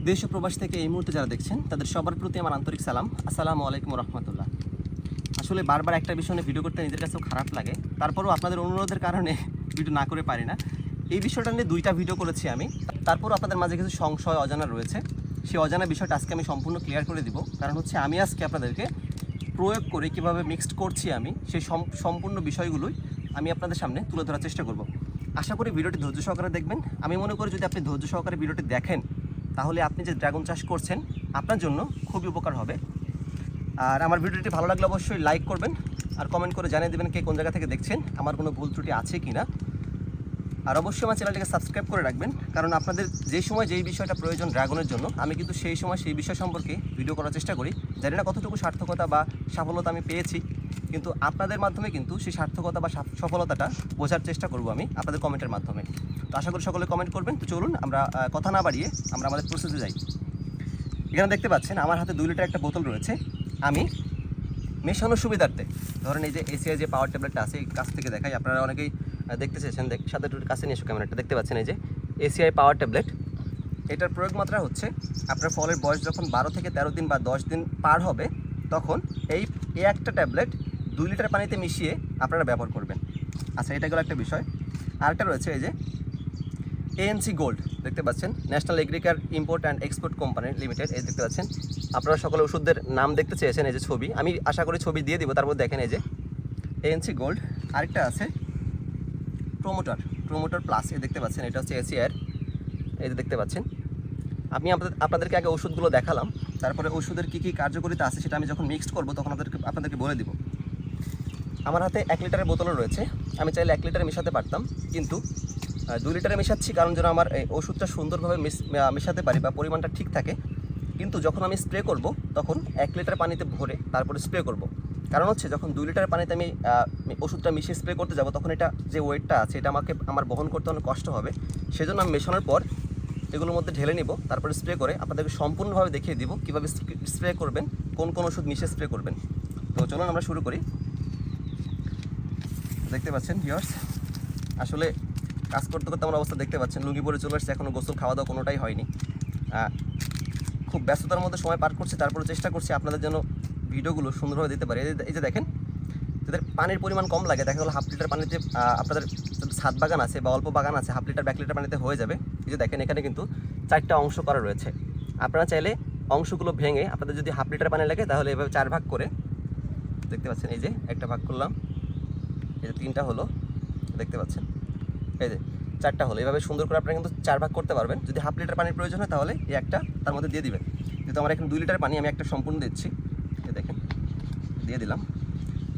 দেশ ও প্রবাস থেকে এই মুহূর্তে যারা দেখছেন তাদের সবার প্রতি আমার আন্তরিক সালাম। আসসালামু আলাইকুম রহমতুল্লাহ। আসলে বারবার একটা বিষয় নিয়ে ভিডিও করতে নিজের কাছেও খারাপ লাগে, তারপরেও আপনাদের অনুরোধের কারণে ভিডিও না করে পারি না। এই বিষয়টা নিয়ে 2টা ভিডিও করেছি আমি, তারপরও আপনাদের মাঝে কিছু সংশয় অজানা রয়েছে। সেই অজানা বিষয়টা আজকে আমি সম্পূর্ণ ক্লিয়ার করে দিব। কারণ হচ্ছে আমি আজকে আপনাদেরকে প্রয়োগ করে কীভাবে মিক্সড করছি আমি সেই সম্পূর্ণ বিষয়গুলোই আমি আপনাদের সামনে তুলে ধরার চেষ্টা করব। আশা করি ভিডিওটি ধৈর্য সহকারে দেখবেন। আমি মনে করি যদি আপনি ধৈর্য সহকারে ভিডিওটি দেখেন তাহলে আপনি যে ড্রাগন চাষ করছেন আপনার জন্য খুবই উপকার হবে। আর আমার ভিডিওটি ভালো লাগলে অবশ্যই লাইক করবেন আর কমেন্ট করে জানিয়ে দেবেন কে কোন জায়গা থেকে দেখছেন, আমার কোনো ভুল ত্রুটি আছে কি না। আর অবশ্যই আমার চ্যানেলটিকে সাবস্ক্রাইব করে রাখবেন, কারণ আপনাদের যেই সময় যেই বিষয়টা প্রয়োজন ড্রাগনের জন্য আমি কিন্তু সেই সময় সেই বিষয় সম্পর্কে ভিডিও করার চেষ্টা করি। জানি না কতটুকু সার্থকতা বা সফলতা আমি পেয়েছি, কিন্তু আপনাদের মাধ্যমে কিন্তু সেই সার্থকতা বা সফলতাটা বোঝার চেষ্টা করব আমি আপনাদের কমেন্টের মাধ্যমে। তো আশা করি সকলে কমেন্ট করবেন। তো চলুন আমরা কথা না বাড়িয়ে আমরা আমাদের প্রসেসে যাই। এখানে দেখতে পাচ্ছেন আমার হাতে 2 লিটার একটা বোতল রয়েছে। আমি মেশানোর সুবিধার্থে ধরেন এই যে এসিআই যে পাওয়ার ট্যাবলেটটা আছে, এই কাছ থেকে দেখাই, আপনারা অনেকেই দেখতে চেয়েছেন, সাথে একটু কাছে নিয়ে এসো ক্যামেরাটা। দেখতে পাচ্ছেন এই যে এসিআই পাওয়ার ট্যাবলেট, এটার প্রয়োগ মাত্রা হচ্ছে আপনার ফলের বয়স যখন 12 থেকে 13 দিন বা 10 দিন পার হবে তখন এই একটা ট্যাবলেট 2 লিটার পানিতে মিশিয়ে আপনারা ব্যবহার করবেন। আচ্ছা, এটা গেল একটা বিষয়। আরেকটা রয়েছে এই যে এএনসি গোল্ড, দেখতে পাচ্ছেন ন্যাশনাল এগ্রিকার import and export company limited. এই দেখতে পাচ্ছেন, আপনারা সকলে ওষুধের নাম দেখতে চেয়েছেন, এই যে ছবি, আমি আশা করি ছবি দিয়ে দিব, তারপর দেখেন এই যে এএনসি গোল্ড। আরেকটা আছে প্রোমোটার প্লাস, এই দেখতে পাচ্ছেন এটা হচ্ছে এসিআর, এই যে দেখতে পাচ্ছেন। আমি আপনাদেরকে আগে ওষুধগুলো দেখালাম, তারপরে ওষুধের কী কী কার্যকারিতা আছে সেটা আমি যখন মিক্সড করবো তখন আপনাদেরকে বলে দিব। আমার হাতে 1 লিটারের বোতলও রয়েছে। আমি চাইলে 1 লিটারে মেশাতে পারতাম, কিন্তু 2 লিটারে মেশাচ্ছি কারণ যেন আমার এই ওষুধটা সুন্দরভাবে মেশাতে পারি বা পরিমাণটা ঠিক থাকে। কিন্তু যখন আমি স্প্রে করব তখন 1 লিটার পানিতে ভরে তারপরে স্প্রে করব। কারণ হচ্ছে যখন 2 লিটার পানিতে আমি ওষুধটা মিশিয়ে স্প্রে করতে যাব তখন এটা যে ওয়েটটা আছে এটা আমার বহন করতে অনেক কষ্ট হবে। সেজন্য আমি মেশানোর পর এগুলোর মধ্যে ঢেলে নিব, তারপরে স্প্রে করে আপনাদেরকে সম্পূর্ণভাবে দেখিয়ে দিব কীভাবে স্প্রে করবেন, কোন কোন ওষুধ মিশিয়ে স্প্রে করবেন। তো চলুন আমরা শুরু করি। দেখতে পাচ্ছেন ভিউয়ার্স, আসলে কাজ করতে করতে আমার অবস্থা দেখতে পাচ্ছেন, লুঙ্গি পরে চলে আসছে, এখনও গোসল খাওয়া দাওয়া কোনোটাই হয়নি। খুব ব্যস্ততার মধ্যে সময় পার করছি, তারপরে চেষ্টা করছি আপনাদের জন্য ভিডিওগুলো সুন্দরভাবে দিতে পারি। এই যে দেখেন, যাদের পানির পরিমাণ কম লাগে, দেখা গেলো 1/2 লিটার পানিতে আপনাদের ছাদ বাগান আছে বা অল্প বাগান আছে, 1/2 লিটার 1 লিটার পানিতে হয়ে যাবে। এই যে দেখেন এখানে কিন্তু 4টা অংশ করা রয়েছে। আপনারা চাইলে অংশগুলো ভেঙে আপনাদের যদি 1/2 লিটার পানি লাগে তাহলে এভাবে 4 ভাগ করে, দেখতে পাচ্ছেন এই যে একটা ভাগ করলাম, এই যে 3টা হলো, দেখতে পাচ্ছেন এই যে 4টা হলো। এভাবে সুন্দর করে আপনারা কিন্তু 4 ভাগ করতে পারবেন। যদি 1/2 লিটার পানির প্রয়োজন হয় তাহলে এই একটা তার মধ্যে দিয়ে দিবেন। যেহেতু আমার এখানে 2 লিটার পানি, আমি একটা সম্পূর্ণ দিচ্ছি, এই দেখেন দিয়ে দিলাম।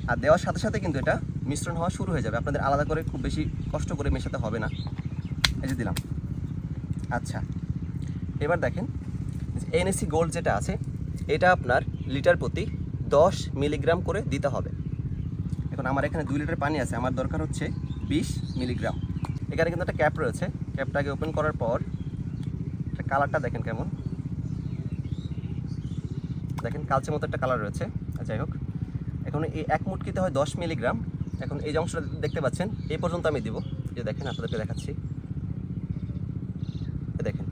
আর দেওয়ার সাথে সাথে কিন্তু এটা মিশ্রণ হওয়া শুরু হয়ে যাবে, আপনাদের আলাদা করে খুব বেশি কষ্ট করে মেশাতে হবে না। এই যে দিলাম। আচ্ছা, এবার দেখেন এনএসি গোল্ড যেটা আছে এটা আপনার লিটার প্রতি 10 মিলিগ্রাম করে দিতে হবে। এখন আমার এখানে 2 লিটার পানি আছে, আমার দরকার হচ্ছে 20 মিলিগ্রাম। এখানে কিন্তু একটা ক্যাপ রয়েছে, ক্যাপটাকে ওপেন করার পর একটা কালারটা দেখেন কেমন, দেখেন কালচের মতো একটা কালার রয়েছে। যাই হোক, এখন এই 1 মুটকিতে হয় 10 মিলিগ্রাম। এখন এই যে অংশটা দেখতে পাচ্ছেন এই পর্যন্ত আমি দিব, যে দেখেন আপনাদেরকে দেখাচ্ছি, দেখেন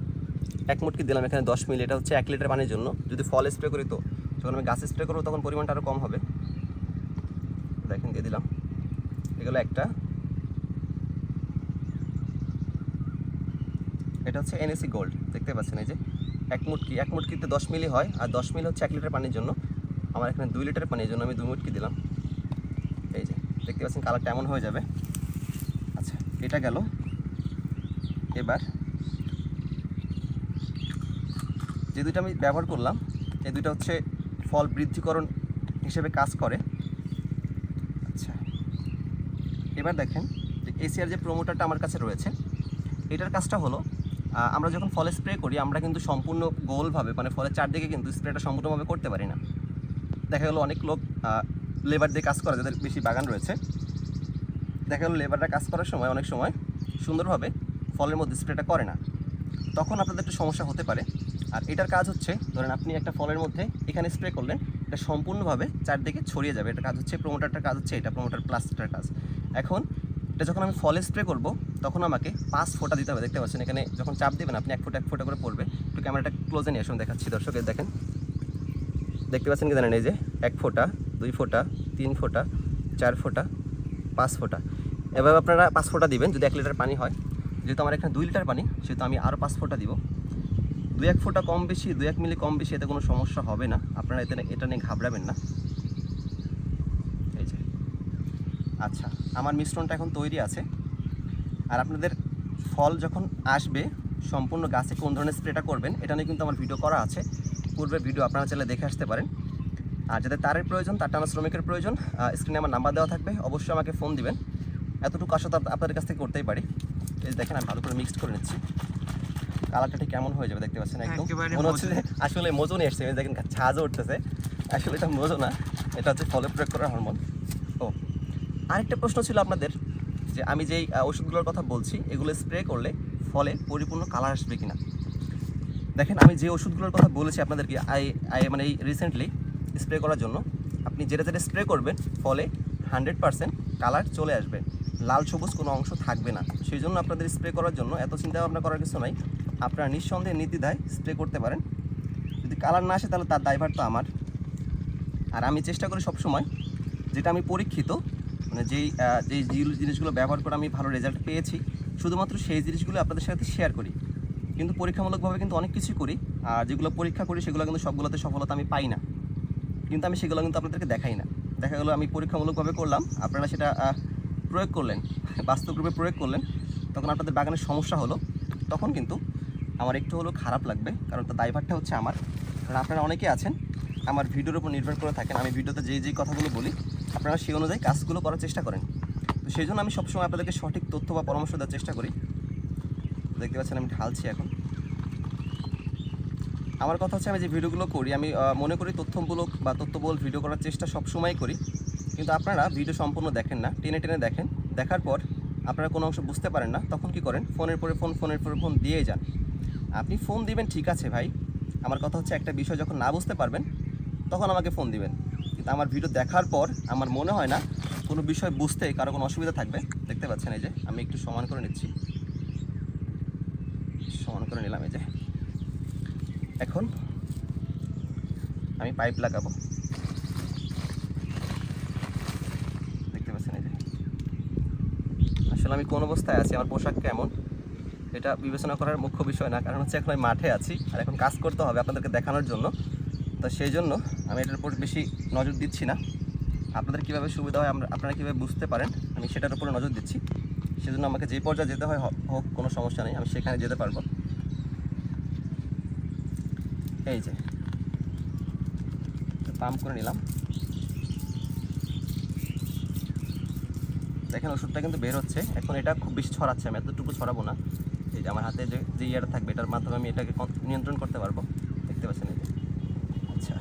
1 মুটকি দিলাম এখানে 10 মিলি। এটা হচ্ছে 1 লিটার পানির জন্য। যদি ফল স্প্রে করি, তো যখন আমি গাছ স্প্রে করবো তখন পরিমাণটা আরও কম হবে। দেখেন দিয়ে দিলাম, এগুলো একটা। এটা হচ্ছে এনএসি গোল্ড, দেখতে পাচ্ছেন এই যে 1 মুটকিতে 10 মিলি হয়, আর 10 মিলি হচ্ছে 1 লিটার পানির জন্য। আমার এখানে 2 লিটার পানির জন্য আমি 2 মুটকি দিলাম। এই যে দেখতে পাচ্ছেন কালারটা এমন হয়ে যাবে। আচ্ছা, এটা গেল। এবার যে 2টা আমি ব্যবহার করলাম, এই 2টা হচ্ছে ফল বৃদ্ধিকরণ হিসেবে কাজ করে। আচ্ছা, এবার দেখেন যে এসিআর যে প্রোমোটারটা আমার কাছে রয়েছে, এটার কাজটা হলো আমরা যখন ফলে স্প্রে করি আমরা কিন্তু সম্পূর্ণ গোলভাবে, মানে ফলের চারদিকে কিন্তু স্প্রেটা সম্পূর্ণভাবে করতে পারি না। দেখা গেলো অনেক লোক লেবার দিয়ে কাজ করে, যাদের বেশি বাগান রয়েছে, দেখা গেলো লেবাররা কাজ করার সময় অনেক সময় সুন্দরভাবে ফলের মধ্যে স্প্রেটা করে না, তখন আপনাদের একটু সমস্যা হতে পারে। আর এটার কাজ হচ্ছে, ধরেন আপনি একটা ফলের মধ্যে এখানে স্প্রে করলেন, এটা সম্পূর্ণভাবে চারদিকে ছড়িয়ে যাবে। এটা কাজ হচ্ছে প্রোমোটারটার কাজ হচ্ছে, এটা প্রোমোটার প্লাসটার কাজ। এখন এটা যখন আমি ফলে স্প্রে করব তখন আমাকে 5 ফোঁটা দিতে হবে। দেখতে পাচ্ছেন এখানে যখন চাপ দেবেন আপনি 1 ফোঁটা 1 ফোঁটা করে পড়বে। একটু ক্যামেরাটা ক্লোজে নিয়ে আসুন, দেখাচ্ছি দর্শকের। দেখেন, দেখতে পাচ্ছেন কি জানেন, এই যে 1 ফোঁটা, 2 ফোঁটা, 3 ফোঁটা, 4 ফোঁটা, 5 ফোঁটা। এভাবে আপনারা 5 ফোঁটা দিবেন যদি 1 লিটার পানি হয়। যেহেতু আমার এখানে 2 লিটার পানি, সেহেতু আমি আরও 5 ফোঁটা দিব। 2-1 ফোঁটা কম বেশি, 2-1 মিলি কম বেশি, এতে কোনো সমস্যা হবে না। আপনারা এটা নিয়ে ঘাবড়াবেন না। এই যে আচ্ছা, আমার মিশ্রণটা এখন তৈরি আছে। আর আপনাদের ফল যখন আসবে সম্পূর্ণ গাছে কোন ধরনের স্প্রেটা করবেন এটা নিয়ে কিন্তু আমার ভিডিও করা আছে, পূর্বের ভিডিও আপনারা চাইলে দেখে আসতে পারেন। আর যাদের তারের প্রয়োজন, তার টানা শ্রমিকের প্রয়োজন, স্ক্রিনে আমার নাম্বার দেওয়া থাকবে, অবশ্যই আমাকে ফোন দিবেন। এতটুকু আশা তো আপনাদের কাছ থেকে করতেই পারি। এই দেখেন আমি ভালো করে মিক্সড করে নিচ্ছি। কালারটা ঠিক কেমন হয়ে যাবে দেখতে পাচ্ছেন, একদম মনে হচ্ছে যে আসলে মজো নিয়ে এসছে। দেখেন ছাজও উঠতেছে, আসলে এটা মজো না, এটা হচ্ছে ফলে প্রয়োগ করা হরমোন। ও আরেকটা প্রশ্ন ছিল আপনাদের, যে আমি যেই ওষুধগুলোর কথা বলছি এগুলো স্প্রে করলে ফলে পরিপূর্ণ কালার আসবে কিনা। দেখেন, আমি যে ওষুধগুলোর কথা বলেছি আপনাদেরকে মানে এই রিসেন্টলি স্প্রে করার জন্য, আপনি যেটা স্প্রে করবেন ফলে 100% কালার চলে আসবে, লাল সবুজ কোনো অংশ থাকবে না। সেই জন্য আপনাদের স্প্রে করার জন্য এত চিন্তা ভাবনা করার কিছু নাই, আপনারা নিঃসন্দেহে নির্দ্বিধায় স্প্রে করতে পারেন। যদি কালার না আসে তাহলে তার দায়ভার তো আমার। আর আমি চেষ্টা করি সবসময়, যেটা আমি পরীক্ষিত, মানে যেই জিনিসগুলো ব্যবহার করে আমি ভালো রেজাল্ট পেয়েছি, শুধুমাত্র সেই জিনিসগুলো আপনাদের সাথে শেয়ার করি। কিন্তু পরীক্ষামূলকভাবে কিন্তু অনেক কিছুই করি, আর যেগুলো পরীক্ষা করি সেগুলো কিন্তু সবগুলোতে সফলতা আমি পাই না, কিন্তু আমি সেগুলো কিন্তু আপনাদেরকে দেখাই না। দেখা গেলো আমি পরীক্ষামূলকভাবে করলাম, আপনারা সেটা প্রয়োগ করলেন, বাস্তব রূপে প্রয়োগ করলেন, তখন আপনাদের বাগানের সমস্যা হলো, তখন কিন্তু আমার একটু হলেও খারাপ লাগবে, কারণ তার দায়ভারটা হচ্ছে আমার। কারণ আপনারা অনেকে আছেন আমার ভিডিওর উপর নির্ভর করে থাকেন, আমি ভিডিওতে যেই কথাগুলো বলি আপনারা সেই অনুযায়ী কাজগুলো করার চেষ্টা করেন। তো সেই জন্য আমি সবসময় আপনাদেরকে সঠিক তথ্য বা পরামর্শ দেওয়ার চেষ্টা করি। দেখতে পাচ্ছেন আমি ঢালছি এখন। আমার কথা হচ্ছে, আমি যে ভিডিওগুলো করি আমি মনে করি তথ্যমূলক বা তথ্যবহুল ভিডিও করার চেষ্টা সবসময় করি, কিন্তু আপনারা ভিডিও সম্পূর্ণ দেখেন না, টেনে টেনে দেখেন। দেখার পর আপনারা কোনো অংশ বুঝতে পারেন না, তখন কি করেন, ফোনের পরে ফোন দিয়ে যান। আপনি ফোন দিবেন ঠিক আছে ভাই, আমার কথা হচ্ছে একটা বিষয় যখন না বুঝতে পারবেন তখন আমাকে ফোন দিবেন। কিন্তু আমার ভিডিও দেখার পর আমার মনে হয় না কোনো বিষয় বুঝতে কারো কোনো অসুবিধা থাকবে। দেখতে পাচ্ছেন এই যে আমি একটু সমান করে নিচ্ছি, সমান করে নিলাম। এই যে এখন আমি পাইপ লাগাবো, দেখতে পাচ্ছেন এই যে। আসলে আমি কোন অবস্থায় আছি, আমার পোশাক কেমন, এটা বিবেচনা করার মুখ্য বিষয় না, কারণ হচ্ছে এখন আমি মাঠে আছি আর এখন কাজ করতে হবে আপনাদেরকে দেখানোর জন্য। তো সেই জন্য আমি এটার উপর বেশি নজর দিচ্ছি না। আপনাদের কীভাবে সুবিধা হয়, আপনারা কীভাবে বুঝতে পারেন, আমি সেটার উপরে নজর দিচ্ছি। সেজন্য আমাকে যে পর্যায়ে যেতে হয় হোক, কোনো সমস্যা নেই, আমি সেখানে যেতে পারবো। এই যে পাম্প করে নিলাম, দেখেন ওষুধটা কিন্তু বের হচ্ছে। এখন এটা খুব বেশি ছড়াচ্ছে, আমি এতটুকু ছড়াবো না। এই যে আমার হাতে যে ইয়াটা থাকবে এটার মাধ্যমে আমি এটাকে নিয়ন্ত্রণ করতে পারবো, দেখতে পাচ্ছেন এই যে। আচ্ছা,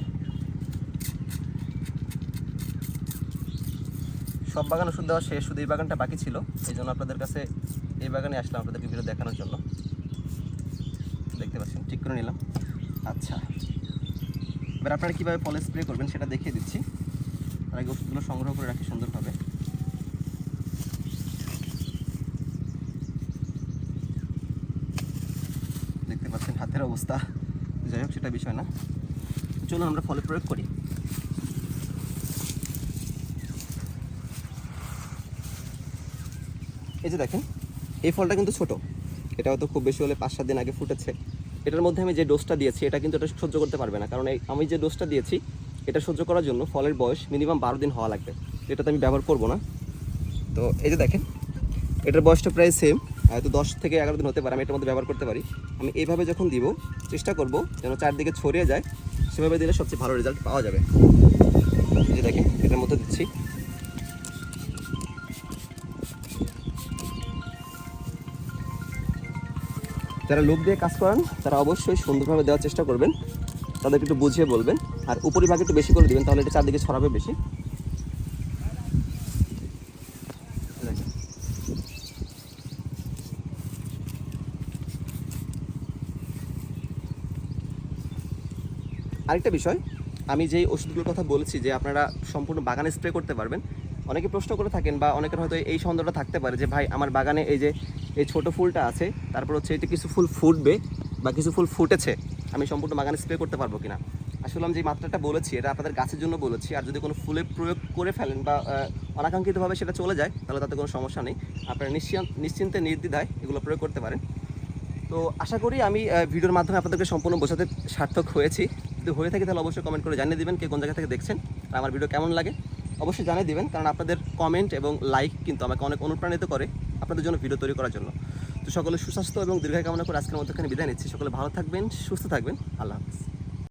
সব বাগান ওষুধ দেওয়া শেষ, শুধু এই বাগানটা বাকি ছিল, এই জন্য আপনাদের কাছে এই বাগানে আসলাম আপনাদেরকে ভিডিও দেখানোর জন্য। দেখতে পাচ্ছেন ঠিক করে নিলাম। আচ্ছা, এবার আপনারা কীভাবে ফলে স্প্রে করবেন সেটা দেখিয়ে দিচ্ছি। তার আগে ওষুধগুলো সংগ্রহ করে রাখি সুন্দরভাবে। দেখতে পাচ্ছেন হাতের অবস্থা, যাই হোক সেটা বিষয় না, চলুন আমরা ফলে প্রয়োগ করি। এই যে দেখেন, এই ফলটা কিন্তু ছোট, এটা হয়তো খুব বেশি হলে 5-7 দিন আগে ফুটেছে। এটার মধ্যে আমি যে ডোজটা দিয়েছি এটা কিন্তু এটা সহ্য করতে পারবে না, কারণ আমি যে ডোজটা দিয়েছি এটা সহ্য করার জন্য ফলের বয়স মিনিমাম 12 দিন হওয়া লাগবে, এটা তো আমি ব্যবহার করব না। তো এই যে দেখেন, এটার বয়সটা প্রায় সেম, হয়তো 10 থেকে 11 দিন হতে পারে, আমি এটার মধ্যে ব্যবহার করতে পারি। আমি এইভাবে যখন দিব চেষ্টা করব যেন চারদিকে ছড়িয়ে যায়, সেভাবে দিলে সবচেয়ে ভালো রেজাল্ট পাওয়া যাবে। এই যে দেখেন এটার মধ্যে দিচ্ছি। যারা লোক দিয়ে কাজ করেন তারা অবশ্যই সুন্দরভাবে দেওয়ার চেষ্টা করবেন, তাদেরকে একটু বুঝিয়ে বলবেন, আর উপরিভাগে একটু বেশি করে দিবেন, তাহলে এটা চারদিকে ছড়াবে বেশি। আরেকটা বিষয়, আমি যেই ওষুধগুলোর কথা বলেছি যে আপনারা সম্পূর্ণ বাগানে স্প্রে করতে পারবেন, অনেকে প্রশ্ন করে থাকেন বা অনেকের হয়তো এই সন্দেহটা থাকতে পারে যে ভাই আমার বাগানে এই যে এই ছোট ফুলটা আছে, তারপর হচ্ছে এতে কিছু ফুল ফুটবে বা কিছু ফুল ফুটেছে, আমি সম্পূর্ণ বাগানে স্প্রে করতে পারবো কিনা। আসলে আমি যে মাত্রাটা বলেছি এটা আপনাদের গাছের জন্য বলেছি, আর যদি কোনো ফুলে প্রয়োগ করে ফেলেন বা অনাকাঙ্ক্ষিতভাবে সেটা চলে যায় তাহলে তাতে কোনো সমস্যা নেই, আপনারা নিশ্চিন্তে নির্দ্বিধায় এগুলো প্রয়োগ করতে পারেন। তো আশা করি আমি ভিডিওর মাধ্যমে আপনাদেরকে সম্পূর্ণ বোঝাতে সার্থক হয়েছি। যদি হয়ে থাকে তাহলে অবশ্যই কমেন্ট করে জানিয়ে দিবেন কে কোন জায়গা থেকে দেখছেন আর আমার ভিডিও কেমন লাগে অবশ্যই জানিয়ে দিবেন, কারণ আপনাদের কমেন্ট এবং লাইক কিন্তু আমাকে অনেক অনুপ্রাণিত করে আপনাদের জন্য ভিডিও তৈরি করার জন্য। তো সকলে সুস্বাস্থ্য এবং দীর্ঘায়ু কামনা করে আজকের মধ্যে এখানে বিদায় নিচ্ছি। সকলে ভালো থাকবেন, সুস্থ থাকবেন, আল্লাহ হাফিজ।